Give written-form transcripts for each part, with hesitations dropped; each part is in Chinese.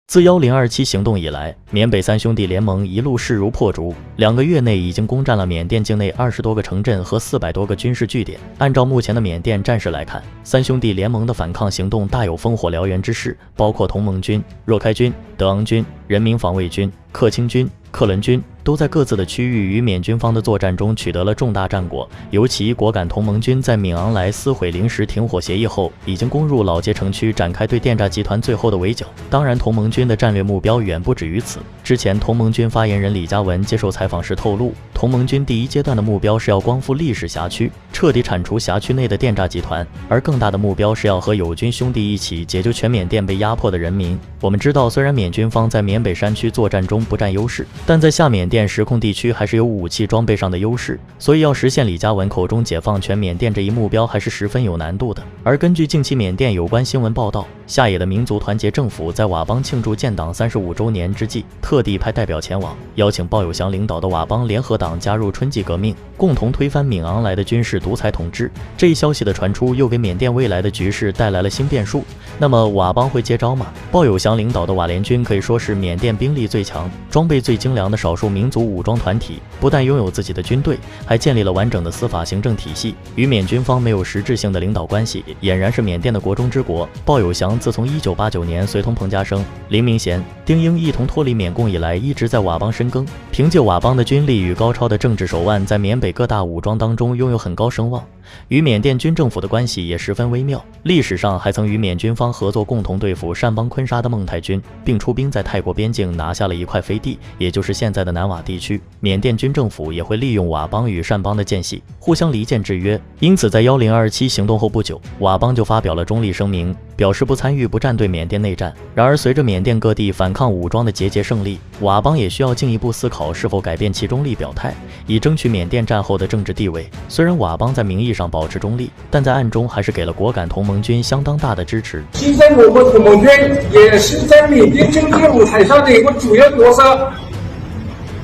自1027行动以来，缅北三兄弟联盟一路势如破竹，2个月内已经攻占了缅甸境内20多个城镇和400多个军事据点。按照目前的缅甸战事来看，三兄弟联盟的反抗行动大有烽火燎原之势，包括同盟军、若开军、德昂军、人民防卫军、克钦军、克伦军都在各自的区域与缅军方的作战中取得了重大战果。尤其果敢同盟军在敏昂莱撕毁临时停火协议后，已经攻入老街城区，展开对电诈集团最后的围剿。当然，同盟军的战略目标远不止于此。之前同盟军发言人李嘉文接受采访时透露，同盟军第一阶段的目标是要光复历史辖区，彻底铲除辖区内的电诈集团，而更大的目标是要和友军兄弟一起解救全缅甸被压迫的人民。我们知道，虽然缅军方在缅北山区作战中不占优势，但在下缅甸实控地区还是有武器装备上的优势，所以要实现李嘉文口中解放全缅甸这一目标还是十分有难度的。而根据近期缅甸有关新闻报道，下野的民族团结政府在佤邦庆祝建党35周年之际，特地派代表前往，邀请鲍有祥领导的佤邦联合党加入春季革命，共同推翻敏昂莱的军事独裁统治。这一消息的传出，又给缅甸未来的局势带来了新变数。那么佤邦会接招吗？鲍有祥领导的佤联军可以说是缅甸兵力最强、装备最精良的少数民族武装团体，不但拥有自己的军队，还建立了完整的司法行政体系。与缅军方没有实质性的领导关系，俨然是缅甸的国中之国。鲍有祥自从1989年随同彭家声、林明贤、丁英一同脱离缅共以来，一直在佤邦深耕，凭借佤邦的军力与高超的政治手腕，在缅北各大武装当中拥有很高声望，与缅甸军政府的关系也十分微妙。历史上还曾与缅军方合作，共同对付善邦昆沙的孟泰军，并出兵在泰国边境拿下了一块飞地，也就是现在的南佤地区。缅甸军政府也会利用佤邦与善邦的间隙，互相离间制约。因此在1027行动后不久，佤邦就发表了中立声明，表示不参与、不站队缅甸内战。然而随着缅甸各地反抗武装的节节胜利，佤邦也需要进一步思考是否改变其中立表态，以争取缅甸战后的政治地位。虽然佤邦在名义上保持中立，但在暗中还是给了果敢同盟军相当大的支持。现在我们同盟军也是在缅甸政治舞台上的一个主要角色，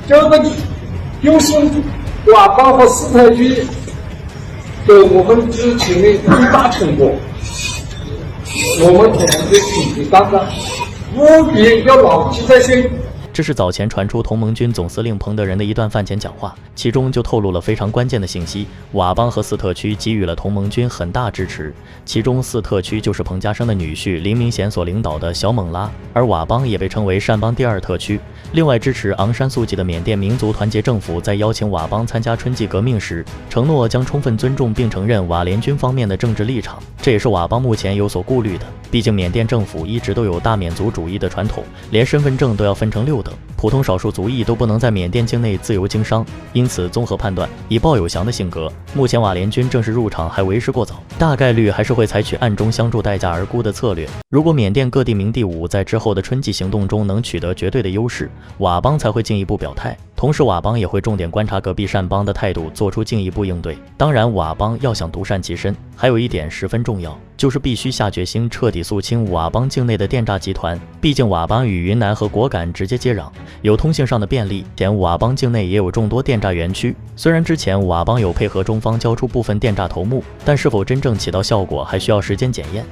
这个优先佤邦和斯特区给我们之前的最大成果，我们同盟军挺直当的，务必要牢记在心。这是早前传出同盟军总司令彭德仁的一段饭前讲话，其中就透露了非常关键的信息：佤邦和斯特区给予了同盟军很大支持，其中斯特区就是彭家声的女婿林明贤所领导的小勐拉，而佤邦也被称为善邦第2特区。另外，支持昂山素季的缅甸民族团结政府在邀请佤邦参加春季革命时，承诺将充分尊重并承认佤联军方面的政治立场，这也是佤邦目前有所顾虑的。毕竟缅甸政府一直都有大缅族主义的传统，连身份证都要分成6等，普通少数族裔都不能在缅甸境内自由经商。因此综合判断，以鲍有祥的性格，目前佤联军正式入场还为时过早，大概率还是会采取暗中相助、待价而沽的策略。如果缅甸各地明第五在之后的春季行动中能取得绝对的优势，佤邦才会进一步表态，同时佤邦也会重点观察隔壁善邦的态度，做出进一步应对。当然，佤邦要想独善其身，还有一点十分重要，就是必须下决心彻底肃清佤邦境内的电诈集团。毕竟佤邦与云南和果敢直接接壤，有通信上的便利，前佤邦境内也有众多电诈园区。虽然之前佤邦有配合中方交出部分电诈头目，但是否真正起到效果，还需要时间检验。